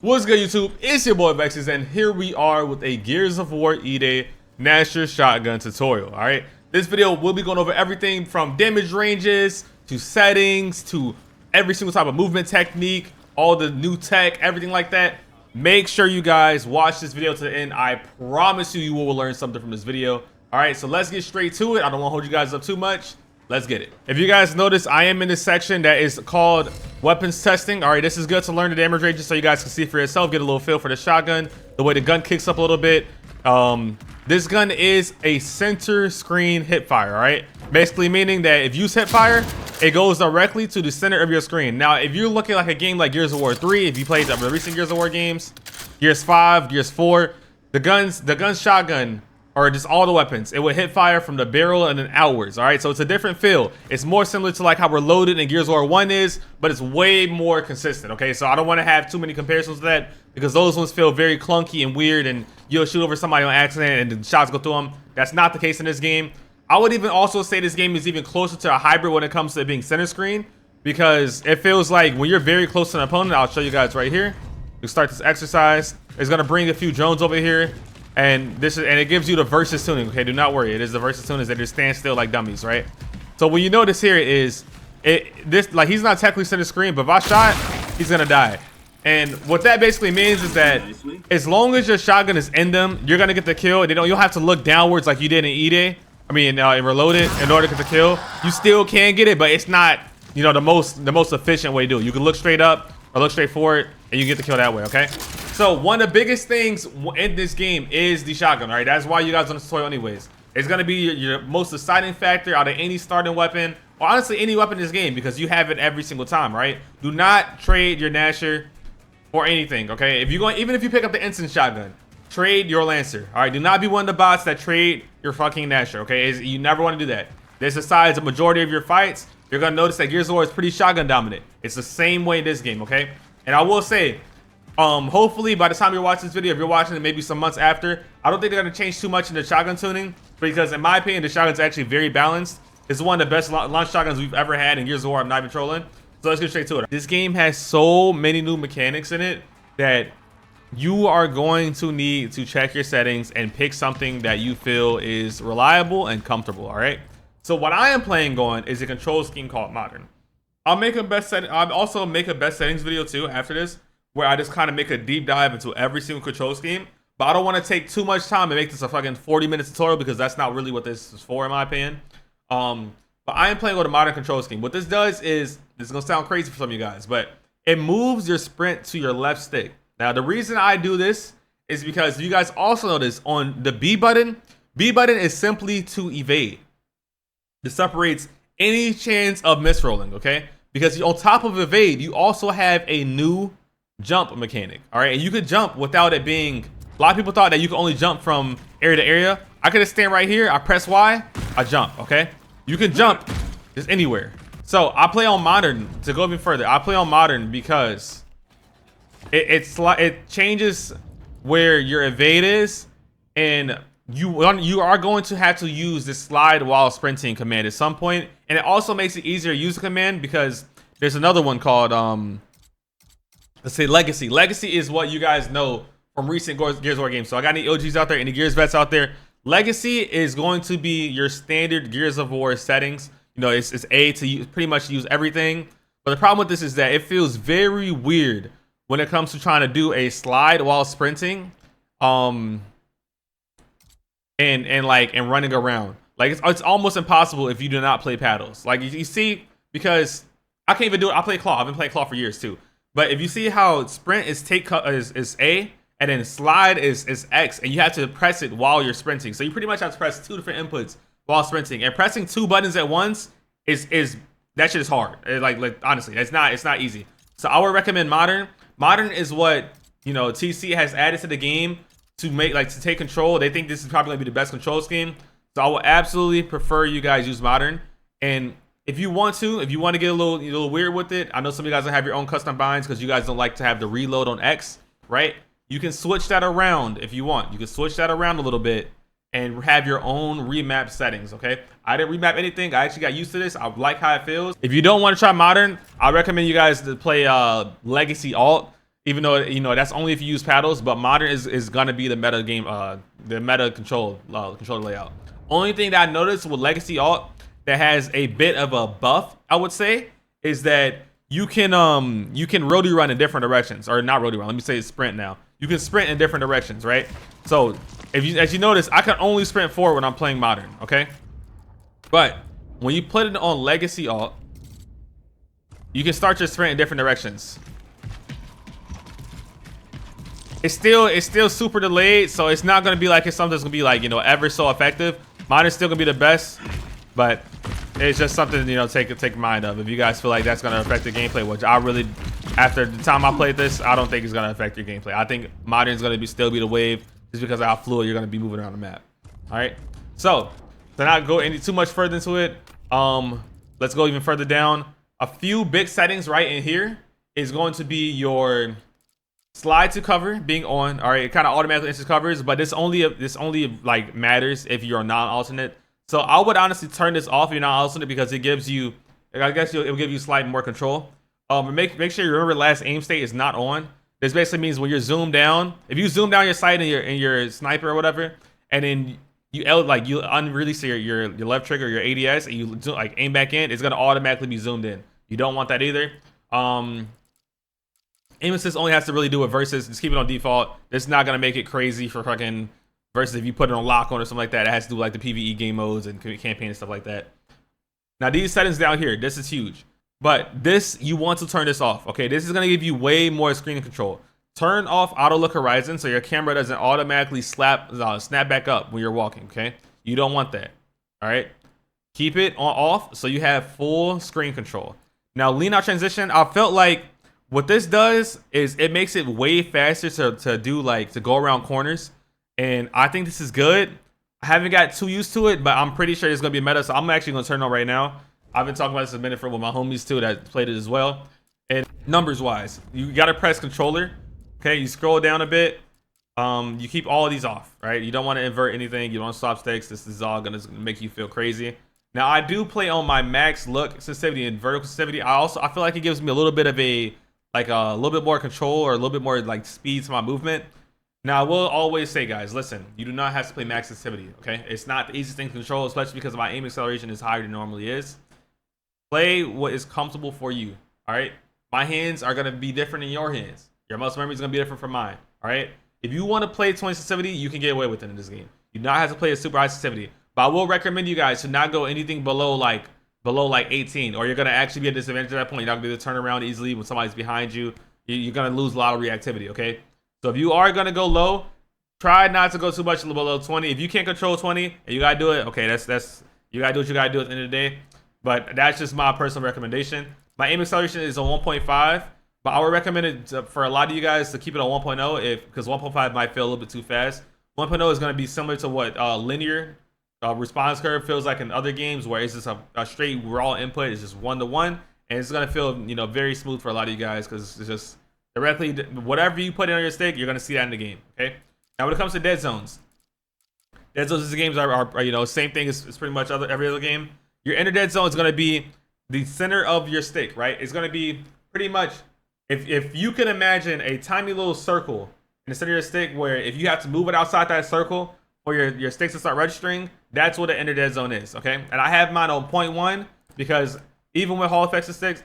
What's good, YouTube? It's your boy Vexes, and here we are with a Gears of War E-Day Gnasher shotgun tutorial. All right, this video we'll be going over everything from damage ranges to settings to every single type of movement technique, all the new tech, everything like that. Make sure you guys watch this video to the end. I promise you, you will learn something from this video. All right, so let's get straight to it. I don't want to hold you guys up too much. Let's get it. If you guys notice, I am in this section that is called weapons testing. All right, this is good to learn the damage ranges so you guys can see for yourself, get a little feel for the shotgun, the way the gun kicks up a little bit. This gun is a center screen hip fire, all right? Basically meaning that if you use hip fire, it goes directly to the center of your screen. Now, if you're looking like a game like Gears of War 3, if you played the recent Gears of War games, Gears 5, Gears 4, the gun's shotgun, or just all the weapons, it would hit fire from the barrel and then outwards. All right, so it's a different feel. It's more similar to like how Reloaded in Gears of War 1 is, but it's way more consistent. Okay, so I don't want to have too many comparisons to that because those ones feel very clunky and weird, and you'll shoot over somebody on accident and the shots go through them. That's not the case in this game. I would even also say this game is even closer to a hybrid when it comes to it being center screen, because it feels like when you're very close to an opponent, I'll show you guys right here. You start this exercise. It's gonna bring a few drones over here. And it gives you the versus tuning. Okay, do not worry. It is the versus tuning. They just stand still like dummies, right? So what you notice here is like he's not technically center screen, but if I shot, he's gonna die. And what that basically means is that as long as your shotgun is in them, you're gonna get the kill. And you'll have to look downwards like you did in E-Day. I mean, in Reloaded in order to get the kill. You still can get it, but it's not, you know, the most efficient way to do it. You can look straight up or look straight forward, and you get the kill that way. Okay. So one of the biggest things in this game is the shotgun, right? That's why you guys on this tutorial anyways. It's gonna be your most deciding factor out of any starting weapon, or honestly any weapon in this game, because you have it every single time, right? Do not trade your Gnasher for anything, okay? Even if you pick up the instant shotgun, trade your Lancer. All right, do not be one of the bots that trade your fucking Gnasher, okay? You never want to do that. This decides the majority of your fights. You're gonna notice that Gears of War is pretty shotgun dominant. It's the same way in this game, okay? And I will say, hopefully by the time you're watching this video, if you're watching it maybe some months after, I don't think they're going to change too much in the shotgun tuning, because in my opinion, the shotgun's actually very balanced. It's one of the best launch shotguns we've ever had in Gears of War. I'm not even trolling. So let's get straight to it. This game has so many new mechanics in it that you are going to need to check your settings and pick something that you feel is reliable and comfortable. All right. So what I am playing on is a control scheme called Modern. I'll also make a best settings video too after this, where I just kind of make a deep dive into every single control scheme. But I don't want to take too much time and make this a fucking 40-minute tutorial, because that's not really what this is for, in my opinion. But I am playing with a modern control scheme. What this does is, this is gonna sound crazy for some of you guys, but it moves your sprint to your left stick. Now, the reason I do this is because you guys also notice on the B button is simply to evade. This separates any chance of misrolling, okay? Because on top of evade, you also have a new jump mechanic. All right, and you could jump without it being, a lot of people thought that you could only jump from area to area. I could just stand right here, I press Y, I jump. Okay, you can jump just anywhere. So I play on modern. To go even further, I play on modern because it changes where your evade is, and you are going to have to use this slide while sprinting command at some point. And it also makes it easier to use the command because there's another one called let's say Legacy. Legacy is what you guys know from recent Gears of War games. So I got any OGs out there, any Gears vets out there. Legacy is going to be your standard Gears of War settings. You know, it's A to use, pretty much use everything. But the problem with this is that it feels very weird when it comes to trying to do a slide while sprinting, and running around. Like it's almost impossible if you do not play paddles. Like you see, because I can't even do it. I play claw. I've been playing claw for years too. But if you see how sprint is is A, and then slide is X, and you have to press it while you're sprinting. So you pretty much have to press two different inputs while sprinting. And pressing two buttons at once is that shit is hard. Like honestly, it's not easy. So I would recommend Modern. Modern is what, you know, TC has added to the game to take control. They think this is probably gonna be the best control scheme. So I will absolutely prefer you guys use Modern. And if you want to get a little weird with it, I know some of you guys will have your own custom binds because you guys don't like to have the reload on X, right? You can switch that around if you want. You can switch that around a little bit and have your own remap settings, okay? I didn't remap anything. I actually got used to this. I like how it feels. If you don't want to try Modern, I recommend you guys to play Legacy Alt. even though that's only if you use paddles. But modern is gonna be the meta game, the meta controller layout. Only thing that I noticed with Legacy Alt that has a bit of a buff, I would say, is that you can roadie run in different directions, or not roadie run. Let me say sprint now. You can sprint in different directions, right? So as you notice, I can only sprint forward when I'm playing modern, okay? But when you put it on Legacy Alt, you can start your sprint in different directions. It's still super delayed, so it's not gonna be like it's something that's gonna be like ever so effective. Modern's still gonna be the best, but it's just something take mind of. If you guys feel like that's gonna affect the gameplay, which I really, after the time I played this, I don't think it's gonna affect your gameplay. I think modern's gonna still be the wave, just because of how fluid you're gonna be moving around the map. All right, so to not go any too much further into it, let's go even further down. A few big settings right in here is going to be your slide to cover being on. All right, it kind of automatically instant covers, but this only like matters if you're non-alternate. So I would honestly turn this off if you're non-alternate, because it gives you, I guess it will give you slightly more control. Make sure you remember last aim state is not on. This basically means when you're zoomed down, if you zoom down your sight in your sniper or whatever, and then you unrelease your left trigger, your ADS, and you like aim back in, it's gonna automatically be zoomed in. You don't want that either. Aim assist only has to really do with versus. Just keep it on default. It's not gonna make it crazy for fucking versus. If you put it on lock on or something like that, it has to do like the PvE game modes and campaign and stuff like that. Now these settings down here, this is huge. But this, you want to turn this off, okay? This is gonna give you way more screen control. Turn off auto look horizon so your camera doesn't automatically snap back up when you're walking, okay? You don't want that, all right? Keep it off so you have full screen control. Now lean out transition, I felt like what this does is it makes it way faster to go around corners. And I think this is good. I haven't got too used to it, but I'm pretty sure it's gonna be a meta, so I'm actually gonna turn it on right now. I've been talking about this a minute with my homies too that played it as well. And numbers wise, you gotta press controller. Okay, you scroll down a bit. You keep all of these off, right? You don't want to invert anything. You don't swap stakes. This is all gonna make you feel crazy. Now I do play on my max look sensitivity and vertical sensitivity. I feel like it gives me a little bit of a little bit more control, or a little bit more like speed to my movement. Now I will always say, guys, listen, you do not have to play max sensitivity. Okay, it's not the easiest thing to control, especially because my aim acceleration is higher than it normally is. Play what is comfortable for you. All right, my hands are gonna be different than your hands. Your muscle memory is gonna be different from mine. All right, if you want to play 20 sensitivity, you can get away with it in this game. You do not have to play a super high sensitivity, but I will recommend you guys to not go anything below like 18, or you're gonna actually be at a disadvantage at that point. You're not gonna be able to turn around easily when somebody's behind you. You're gonna lose a lot of reactivity. Okay, so if you are gonna go low, try not to go too much below 20. If you can't control 20 and you gotta do it, okay, that's you gotta do what you gotta do at the end of the day. But that's just my personal recommendation. My aim acceleration is a 1.5, but I would recommend it for a lot of you guys to keep it on 1.0 because 1.5 might feel a little bit too fast. 1.0 is going to be similar to what linear response curve feels like in other games, where it's just a straight raw input. It's just 1-to-1, and it's going to feel very smooth for a lot of you guys, because it's just directly whatever you put in on your stick, you're going to see that in the game. Okay. Now when it comes to dead zones, these games are same thing as pretty much every other game. Your inner dead zone is going to be the center of your stick, right? It's going to be pretty much, if you can imagine a tiny little circle in the center of your stick, where if you have to move it outside that circle for your sticks to start registering, that's what the inner dead zone is, okay? And I have mine on 0.1 because even with Hall Effect sticks,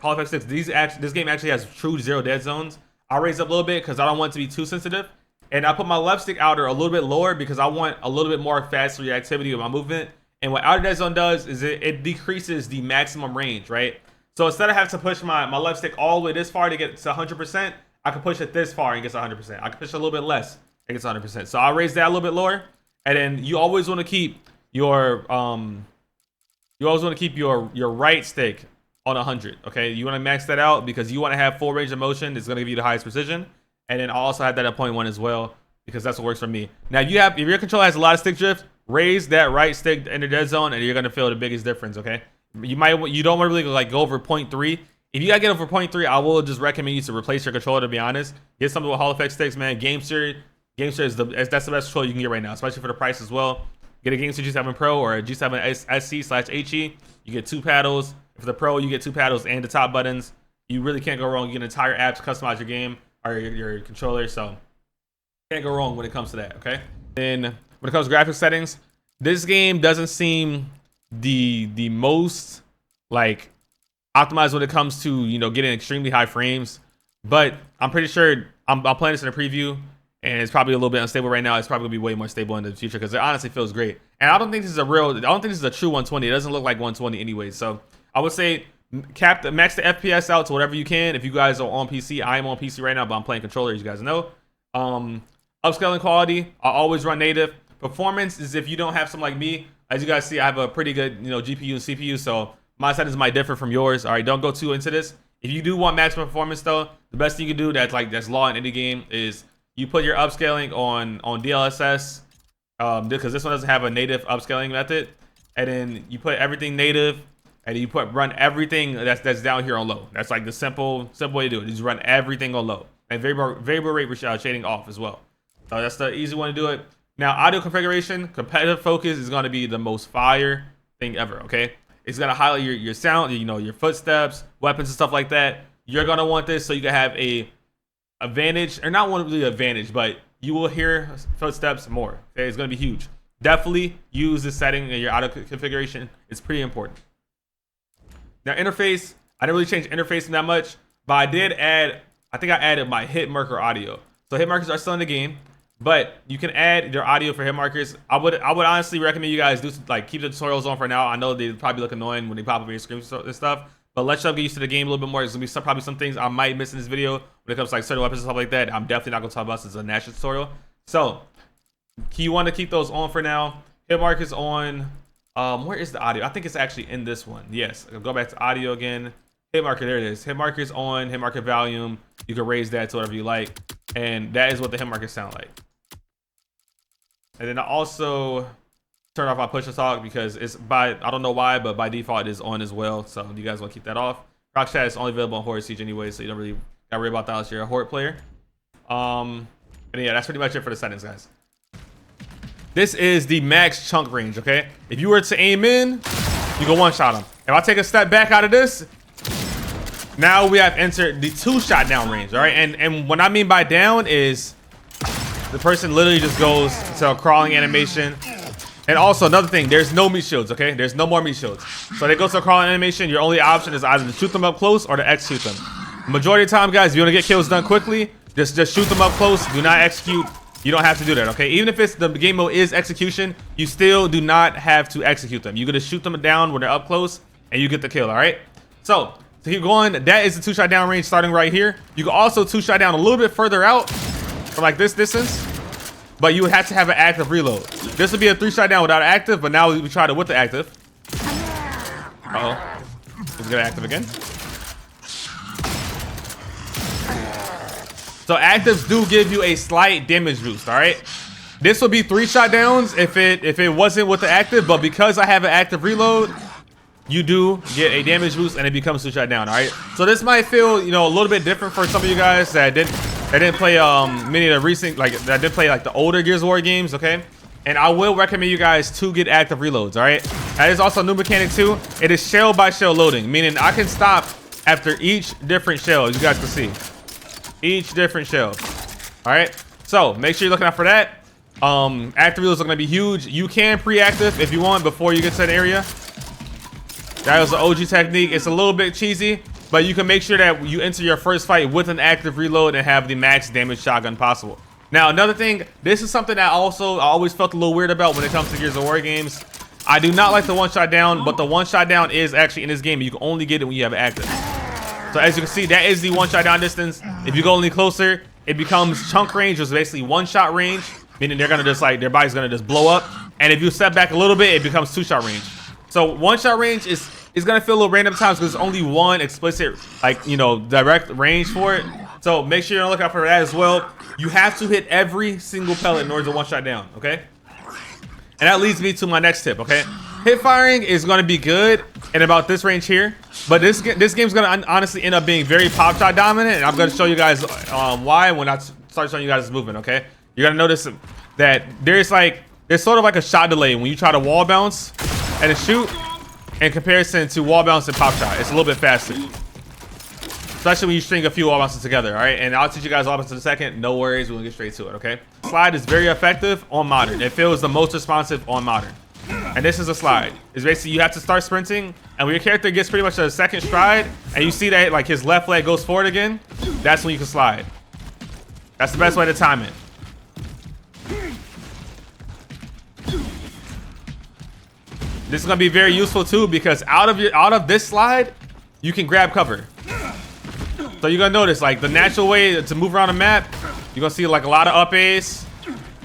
this game actually has true 0 dead zones. I'll raise up a little bit because I don't want it to be too sensitive. And I put my left stick outer a little bit lower because I want a little bit more fast reactivity with my movement. And what outer dead zone does is it decreases the maximum range, right? So instead of having to push my left stick all the way this far to get to 100%, I can push it this far and get to 100%. I can push it a little bit less and get to 100%. So I'll raise that a little bit lower. And then you always want to keep your right stick on 100. Okay, you want to max that out because you want to have full range of motion. It's going to give you the highest precision. And then I also have that at 0.1 as well, because that's what works for me. Now if your controller has a lot of stick drift, raise that right stick in the dead zone, and you're gonna feel the biggest difference. Okay, you don't want to really go over 0.3. If you gotta get over 0.3, I will just recommend you to replace your controller. To be honest, get something with Hall Effect sticks, man. Gnasher is that's the best controller you can get right now, especially for the price as well. Get a Gnasher G7 Pro or a G7 SC/HE. You get 2 paddles. For the Pro, you get 2 paddles and the top buttons. You really can't go wrong. You get an entire app to customize your game. or your controller. So can't go wrong when it comes to that. Okay. Then when it comes to graphics settings, this game doesn't seem the most like optimized when it comes to, you know, getting extremely high frames. But I'm pretty sure I'm playing this in a preview, and it's probably a little bit unstable right now. It's probably gonna be way more stable in the future because it honestly feels great. And I don't think this is a true 120. It doesn't look like 120 anyway. So I would say max the FPS out to whatever you can. If you guys are on PC, I am on PC right now, but I'm playing controller, as you guys know. Upscaling quality, I always run native. Performance is if you don't have something like me. As you guys see, I have a pretty good, you know, GPU and CPU, so my settings might differ from yours. All right, don't go too into this. If you do want maximum performance though, the best thing you can do that's law in any game is you put your upscaling on DLSS, because this one doesn't have a native upscaling method, and then you put everything native, and you run everything that's down here on low. That's like the simple way to do it. You just run everything on low, and variable rate shading off as well. So that's the easy one to do it. Now, audio configuration, competitive focus is going to be the most fire thing ever. Okay, it's going to highlight your sound, you know, your footsteps, weapons, and stuff like that. You're going to want this so you can have a advantage, or not really advantage, but you will hear footsteps more. Okay, it's going to be huge. Definitely use this setting in your audio configuration. It's pretty important. Now, interface, I didn't really change interface that much, but I did add, I think I added my hit marker audio. So hit markers are still in the game, but you can add your audio for hit markers. I would honestly recommend you guys do like keep the tutorials on for now. I know they probably look annoying when they pop up in your screen and stuff, but let y'all get used to the game a little bit more. There's gonna be probably some things I might miss in this video when it comes to like certain weapons and stuff like that. I'm definitely not gonna talk about this as a Gnasher tutorial. So you want to keep those on for now. Hit markers on. Where is the audio? I think it's actually in this one. Yes, I'll go back to audio again. Hit marker, there it is. Hit markers on, hit marker volume. You can raise that to whatever you like. And that is what the hit markers sound like. And then I also turn off my push to talk because it's I don't know why, but by default it is on as well. So you guys want to keep that off. Rock chat is only available on Horde Siege anyway, so you don't really gotta worry about that unless you're a Horde player. And yeah, that's pretty much it for the settings, guys. This is the max chunk range, okay? If you were to aim in, you go one-shot him. If I take a step back out of this, now we have entered the 2-shot down range, all right? And what I mean by down is the person literally just goes to a crawling animation. And also another thing, there's no meat shields, okay? There's no more meat shields. So they go to a crawling animation, your only option is either to shoot them up close or to execute them. Majority of the time, guys, if you want to get kills done quickly, just shoot them up close. Do not execute. You don't have to do that, okay? Even if it's the game mode is execution, you still do not have to execute them. You're gonna shoot them down when they're up close, and you get the kill, all right? So to keep going, that is the 2-shot down range starting right here. You can also 2-shot down a little bit further out, from like this distance, but you would have to have an active reload. This would be a 3-shot down without active, but now we tried it with the active. Uh-oh. Let's get active again. So actives do give you a slight damage boost, all right? This would be 3-shot downs if it wasn't with the active, but because I have an active reload, you do get a damage boost and it becomes 2-shot down, all right? So this might feel, you know, a little bit different for some of you guys that didn't play many of the recent, like that did play like the older Gears of War games, okay? And I will recommend you guys to get active reloads, all right? That is also a new mechanic too. It is shell by shell loading, meaning I can stop after each different shell, as you guys can see. Each different shell. All right, so make sure you're looking out for that. Active reloads are going to be huge. You can pre-active if you want before you get to that area. That was the OG technique. It's a little bit cheesy, but you can make sure that you enter your first fight with an active reload and have the max damage shotgun possible. Now, another thing, this is something that I always felt a little weird about when it comes to Gears of War games. I do not like the 1-shot down, but the 1-shot down is actually in this game. You can only get it when you have active. So as you can see, that is the 1-shot down distance. If you go any closer, it becomes chunk range, which is basically 1-shot range, meaning they're gonna just like their body's gonna just blow up. And if you step back a little bit, it becomes 2-shot range. So 1-shot range is gonna feel a little random times because there's only one explicit, like, you know, direct range for it. So make sure you're on the lookout for that as well. You have to hit every single pellet in order to 1-shot down, okay? And that leads me to my next tip, okay? Hip firing is gonna be good in about this range here, but this game's gonna honestly end up being very pop shot dominant, and I'm gonna show you guys why when I start showing you guys this movement, okay? You're gonna notice that there's sort of like a shot delay when you try to wall bounce and shoot in comparison to wall bounce and pop shot. It's a little bit faster. especially when you string a few wall bounces together. All right, and I'll teach you guys wall bounces in a second. No worries, we'll get straight to it. Okay, slide is very effective on modern. It feels the most responsive on modern. And this is a slide. It's basically you have to start sprinting, and when your character gets pretty much a second stride, and you see that like his left leg goes forward again, that's when you can slide. That's the best way to time it. This is gonna be very useful too, because out of this slide, you can grab cover. So you're gonna notice like the natural way to move around the map, you're gonna see like a lot of up A's.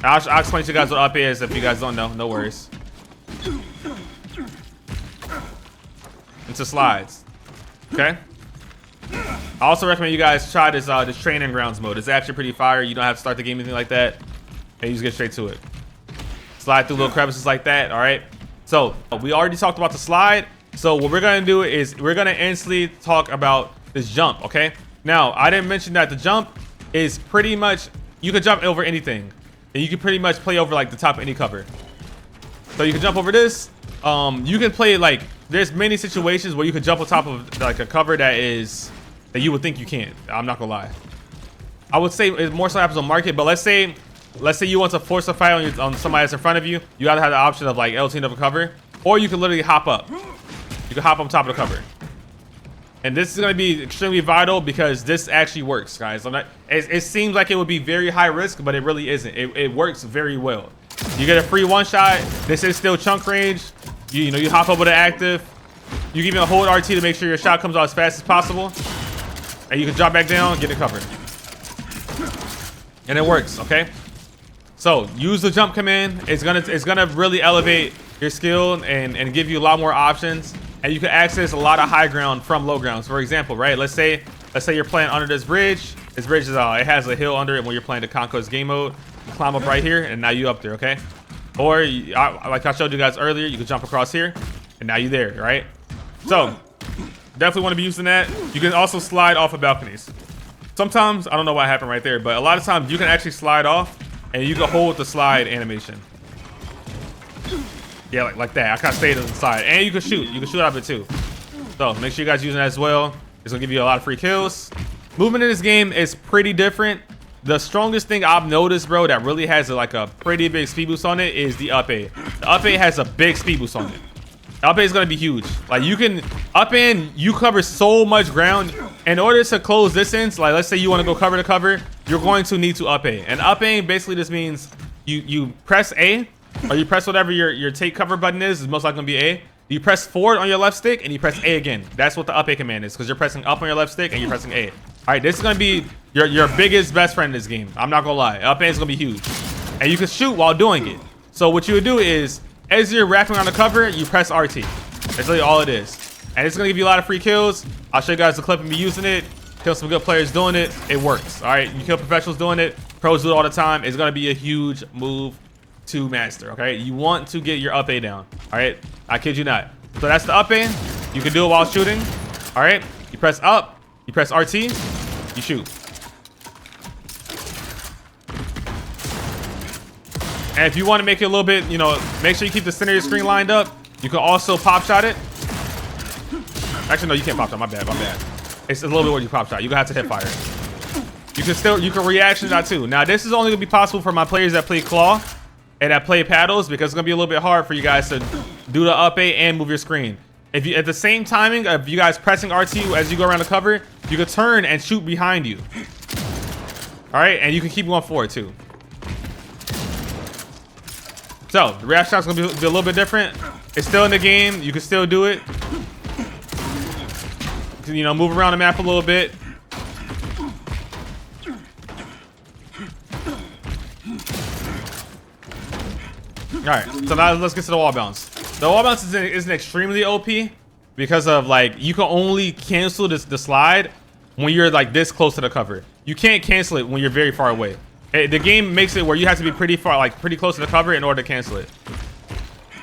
I'll explain to you guys what up A is if you guys don't know. No worries. Into slides. Okay. I also recommend you guys try this training grounds mode. It's actually pretty fire. You don't have to start the game or anything like that, and you just get straight to it. Slide through little crevices like that. All right. So we already talked about the slide. So what we're gonna do is we're gonna instantly talk about this jump. Okay. Now I didn't mention that the jump is pretty much you can jump over anything, and you can pretty much play over like the top of any cover. So you can jump over this. You can play like there's many situations where you can jump on top of like a cover that you would think you can't. I'm not gonna lie. I would say it more so happens on market, but let's say you want to force a fight on somebody that's in front of you. You gotta have the option of like LTing up a cover, or you can literally hop up. You can hop on top of the cover. And this is going to be extremely vital because this actually works, guys. It seems like it would be very high risk, but it really isn't. It works very well. You get a free one shot. This is still chunk range. You hop up with an active. You can even hold RT to make sure your shot comes out as fast as possible. And you can drop back down, get it covered. And it works, okay? So use the jump command. It's gonna really elevate your skill and give you a lot more options. And you can access a lot of high ground from low grounds. For example, right? Let's say you're playing under this bridge. This bridge is it has a hill under it when you're playing the Conquest game mode. You climb up right here, and now you up there, okay? Or like I showed you guys earlier, you can jump across here, and now you're there, right? So definitely want to be using that. You can also slide off of balconies. Sometimes I don't know what happened right there, but a lot of times you can actually slide off, and you can hold the slide animation. Yeah, like that. I kind of stayed on the side. And you can shoot. You can shoot out of it too. So make sure you guys using that as well. It's going to give you a lot of free kills. Movement in this game is pretty different. The strongest thing I've noticed, bro, that really has like a pretty big speed boost on it is the up A. The up A has a big speed boost on it. Up A is going to be huge. Like you can up in, you cover so much ground. In order to close distance, like let's say you want to go cover to cover, you're going to need to up A. And up A basically just means you press A, or you press whatever your take cover button is most likely gonna be A. You press forward on your left stick and you press A again. That's what the up A command is, because you're pressing up on your left stick and you're pressing A. All right, this is gonna be your biggest best friend in this game. I'm not gonna lie. Up A is gonna be huge, and you can shoot while doing it. So what you would do is, as you're wrapping around the cover, you press RT. That's really all it is, and it's gonna give you a lot of free kills. I'll show you guys the clip of me using it. Kill some good players doing it. It works. All right, you kill professionals doing it. Pros do it all the time. It's gonna be a huge move to master. Okay, you want to get your up A down. All right, I kid you not. So that's the up A. You can do it while shooting. All right, you press up, you press RT, you shoot. And if you want to make it a little bit, make sure you keep the center of your screen lined up. You can also pop shot it. Actually, no, you can't pop shot. My bad. It's a little bit where you pop shot. You're gonna have to hip fire. You can reaction shot too. Now this is only gonna be possible for my players that play claw and that play paddles, because it's gonna be a little bit hard for you guys to do the up A and move your screen. If you at the same timing of you guys pressing RT as you go around the cover, you can turn and shoot behind you. All right, and you can keep going forward too. So the reaction shot's gonna be a little bit different. It's still in the game. You can still do it. Move around the map a little bit. All right, so now let's get to the wall bounce. The wall bounce isn't extremely OP because of you can only cancel the slide when you're like this close to the cover. You can't cancel it when you're very far away. The game makes it where you have to be pretty close to the cover in order to cancel it.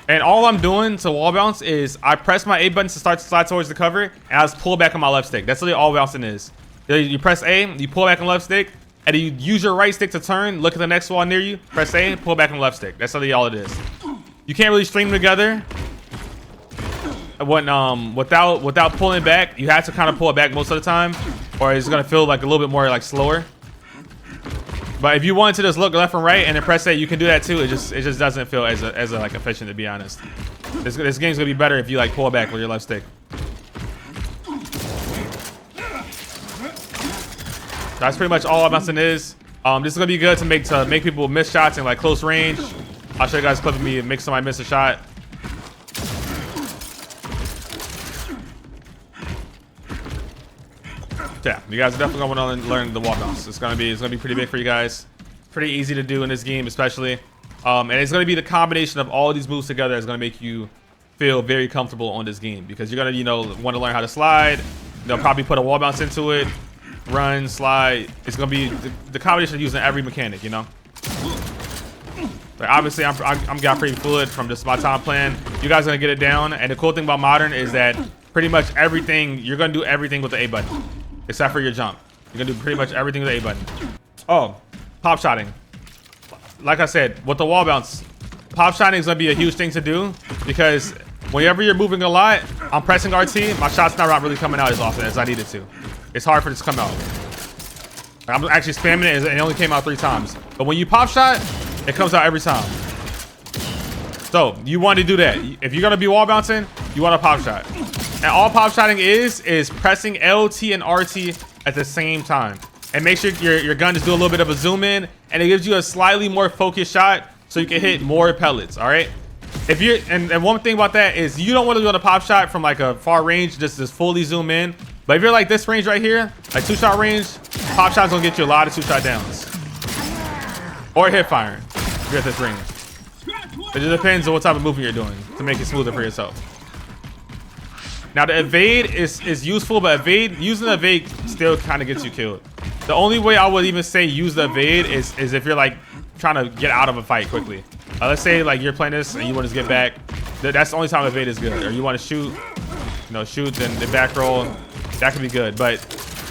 And all I'm doing to wall bounce is I press my A button to start to slide towards the cover, and I just pull back on my left stick. That's really all bouncing is. You press A, you pull back on left stick, and you use your right stick to turn, look at the next wall near you, press A, pull back on the left stick. That's really all it is. You can't really string them together without pulling back. You have to kind of pull it back most of the time. or it's gonna feel like a little bit more like slower. But if you want to just look left and right and then press A, you can do that too. It just doesn't feel as like efficient, to be honest. This game's gonna be better if you like pull back with your left stick. That's pretty much all bouncing is. This is gonna be good to make people miss shots in like close range. I'll show you guys a clip of me make somebody miss a shot. Yeah, you guys are definitely gonna want to learn the wall bounce. It's gonna be pretty big for you guys. Pretty easy to do in this game, especially. And it's gonna be the combination of all these moves together that's gonna make you feel very comfortable on this game, because you're gonna want to learn how to slide. They'll probably put a wall bounce into it, run, slide. It's gonna be the combination of using every mechanic, you know. But obviously, I'm got pretty fluid from just my time playing. You guys are gonna get it down, and the cool thing about modern is that pretty much everything you're gonna do everything with the A button. Except for your jump. You're gonna do pretty much everything with the A button. Oh, pop shotting. Like I said, with the wall bounce, pop shotting is gonna be a huge thing to do, because whenever you're moving a lot, I'm pressing RT, my shot's not really coming out as often as I need it to. It's hard for it to come out. I'm actually spamming it, and it only came out 3 times. But when you pop shot, it comes out every time. So you want to do that. If you're gonna be wall bouncing, you want to pop shot. And all pop shotting is pressing LT and RT at the same time. And make sure your gun just do a little bit of a zoom in, and it gives you a slightly more focused shot so you can hit more pellets, all right? If you're, and one thing about that is you don't want to do a pop shot from like a far range, just fully zoom in. But if you're like this range right here, like 2-shot range, pop shot's gonna get you a lot of 2-shot downs. Or hip firing if you're at this range. It just depends on what type of movement you're doing to make it smoother for yourself. Now the evade is useful, but using the evade still kind of gets you killed. The only way I would even say use the evade is if you're like trying to get out of a fight quickly. Let's say like you're playing this and you want to get back. That's the only time evade is good. Or you want to shoot, shoot then the back roll. That could be good. But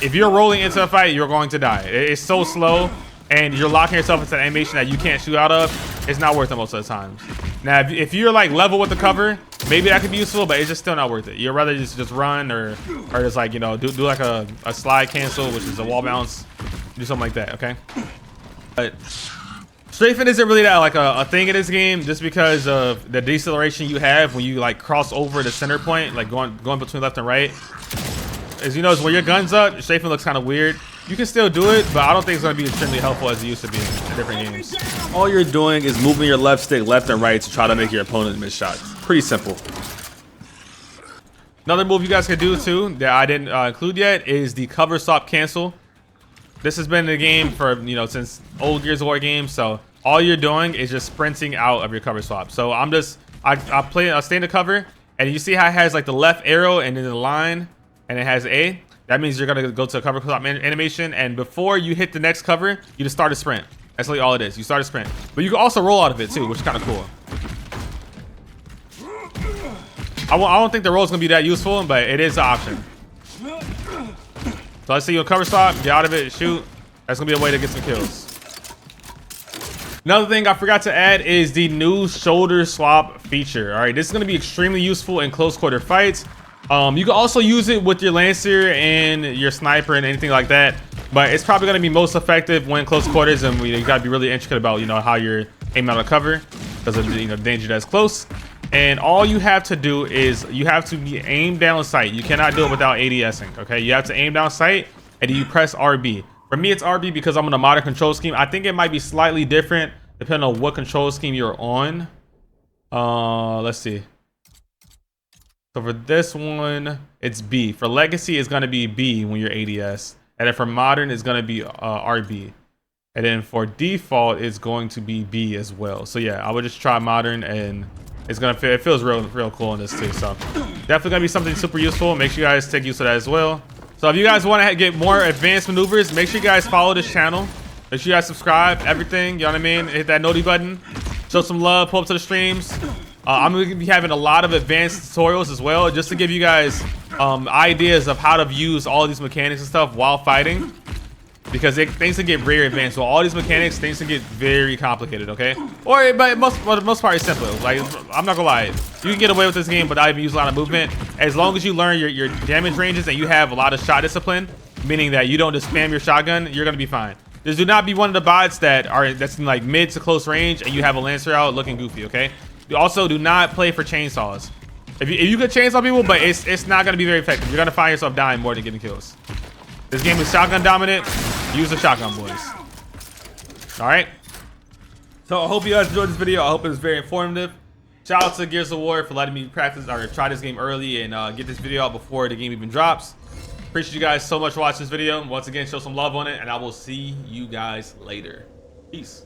if you're rolling into a fight, you're going to die. It's so slow, and you're locking yourself into an animation that you can't shoot out of. It's not worth it most of the times. Now, if you're like level with the cover, maybe that could be useful, but it's just still not worth it. You'd rather just run or just like, do like a slide cancel, which is a wall bounce. Do something like that, okay? But strafing isn't really that like a thing in this game, just because of the deceleration you have when you like cross over the center point, like going between left and right. As you notice, when your gun's up, strafing looks kind of weird. You can still do it, but I don't think it's going to be extremely helpful as it used to be in different games. All you're doing is moving your left stick left and right to try to make your opponent miss shots. Pretty simple. Another move you guys can do too that I didn't include yet is the cover swap cancel. This has been in the game for since old Gears of War games. So all you're doing is just sprinting out of your cover swap. So I stay in the cover, and you see how it has like the left arrow and then the line, and it has A. That means you're gonna go to a cover swap animation, and before you hit the next cover, you just start a sprint. That's literally all it is. You start a sprint, but you can also roll out of it too, which is kind of cool. I don't think the roll is gonna be that useful, but it is an option. So let's say you cover swap, get out of it, shoot. That's gonna be a way to get some kills. Another thing I forgot to add is the new shoulder swap feature. All right, this is gonna be extremely useful in close quarter fights. You can also use it with your Lancer and your Sniper and anything like that, but it's probably going to be most effective when close quarters, and you got to be really intricate about how you're aiming out of cover because of the danger that's close. And all you have to do is you have to be aimed down sight. You cannot do it without ADSing. Okay, you have to aim down sight, and then you press RB. For me, it's RB because I'm on a modern control scheme. I think it might be slightly different depending on what control scheme you're on. Let's see. So for this one, it's B. For Legacy, it's going to be B when you're ADS. And then for Modern, it's going to be RB. And then for Default, it's going to be B as well. So yeah, I would just try Modern, and it's going to feel, it feels real cool in this too. So definitely going to be something super useful. Make sure you guys take use of that as well. So if you guys want to get more advanced maneuvers, make sure you guys follow this channel. Make sure you guys subscribe, everything, you know what I mean? Hit that noti button. Show some love, pull up to the streams. I'm going to be having a lot of advanced tutorials as well, just to give you guys ideas of how to use all these mechanics and stuff while fighting, because things can get very advanced. So all these mechanics, things can get very complicated, okay? Or but most part, it's simple. Like, I'm not gonna lie, you can get away with this game without even using a lot of movement. As long as you learn your damage ranges and you have a lot of shot discipline, meaning that you don't just spam your shotgun, you're gonna be fine. Just do not be one of the bots that's in like mid to close range and you have a Lancer out looking goofy, okay? You also do not play for chainsaws. If you could chainsaw people, but it's not gonna be very effective. You're gonna find yourself dying more than getting kills. This game is shotgun dominant. Use the shotgun, boys. All right. So I hope you guys enjoyed this video. I hope it was very informative. Shout out to Gears of War for letting me practice or try this game early and get this video out before the game even drops. Appreciate you guys so much for watching this video. Once again, show some love on it, and I will see you guys later. Peace.